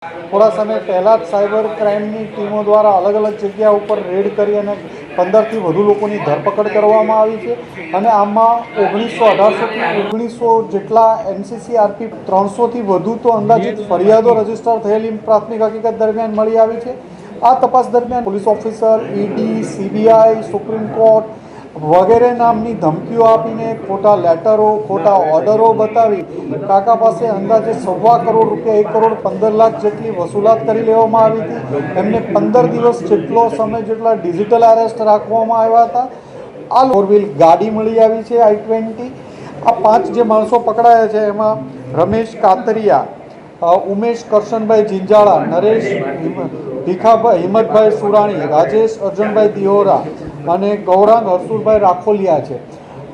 થોડા સમય પહેલાં જ સાયબર ક્રાઇમની ટીમો દ્વારા અલગ અલગ જગ્યા ઉપર રેડ કરી અને 15થી વધુ લોકોની ધરપકડ કરવામાં આવી છે અને આમાં 1800થી 1900 જેટલા NCCRP 300થી વધુ તો અંદાજિત ફરિયાદો રજીસ્ટર થયેલી પ્રાથમિક હકીકત દરમિયાન મળી આવી છે। આ તપાસ દરમિયાન police officer, ED, CBI, Supreme Court વગેરે નામની ધમકીઓ આપીને ખોટા લેટરો, ખોટા ઓર્ડરો બતાવી કાકા પાસે અંદાજે ₹1.25 કરોડ, 1 કરોડ 15 લાખ જેટલી વસૂલાત કરી લેવામાં આવી હતી। એમને 15 દિવસ જેટલો સમય જેટલા ડિજિટલ અરેસ્ટ રાખવામાં આવ્યા હતા। આ 4 વ્હીલ ગાડી મળી આવી છે I-20। આ 5 જે માણસો પકડાયા છે એમાં રમેશ કાતરિયા, ઉમેશ કરશનભાઈ જિંજાળા, નરેશ ભીખાભાઈ હિંમતભાઈ સુરાણી, રાજેશ અર્જુનભાઈ દિહોરા અને ગૌરાંગ હરસુરભાઈ રાખોલિયા છે।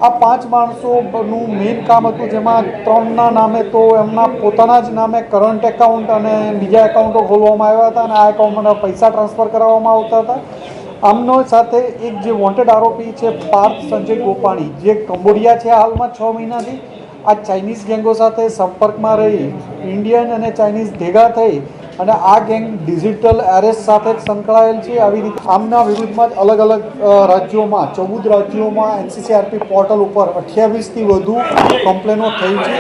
આ 5 માણસોનું મેઇન કામ હતું, જેમાં 3ના નામે તો એમના પોતાના જ નામે કરંટ એકાઉન્ટ અને બીજા એકાઉન્ટો ખોલવામાં આવ્યા હતા અને આ એકાઉન્ટમાં પૈસા ટ્રાન્સફર કરાવવામાં આવતા હતા। આમનો સાથે એક જે વોન્ટેડ આરોપી છે પાર્થ સંજય ગોપાણી, જે કંબોડિયા છે હાલમાં 6 મહિનાથી, આ ચાઇનીઝ ગેંગો સાથે સંપર્કમાં રહી ઇન્ડિયન અને ચાઇનીઝ ભેગા થઈ અને આ ગેંગ ડિજિટલ એરેસ્ટ સાથે જ સંકળાયેલ છે। આવી રીતે આમના વિરુદ્ધમાં જ અલગ અલગ રાજ્યોમાં 14 રાજ્યોમાં NCCRP પોર્ટલ ઉપર 28થી વધુ કમ્પ્લેનો થઈ છે।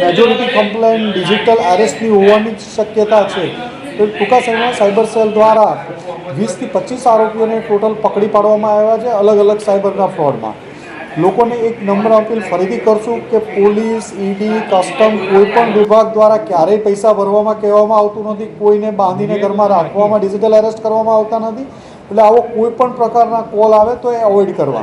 મેજોરિટી કમ્પ્લેન ડિજિટલ એરેસ્ટની હોવાની શક્યતા છે। તો ટૂંકા સમયમાં સાયબર સેલ દ્વારા 20થી 25 આરોપીઓને ટોટલ પકડી પાડવામાં આવ્યા છે અલગ અલગ સાયબરના ફ્રોડમાં। લોકોને એક નમ્ર અપીલ ફરીથી કરશું કે પોલીસ, ઈડી, કસ્ટમ કોઈ પણ વિભાગ દ્વારા ક્યારેય પૈસા ભરવામાં કહેવામાં આવતું નથી, કોઈને બાંધીને ઘરમાં રાખવામાં, ડિજિટલ એરેસ્ટ કરવામાં આવતા નથી। એટલે આવો કોઈ પણ પ્રકારના કોલ આવે તો એ અવોઇડ કરવા।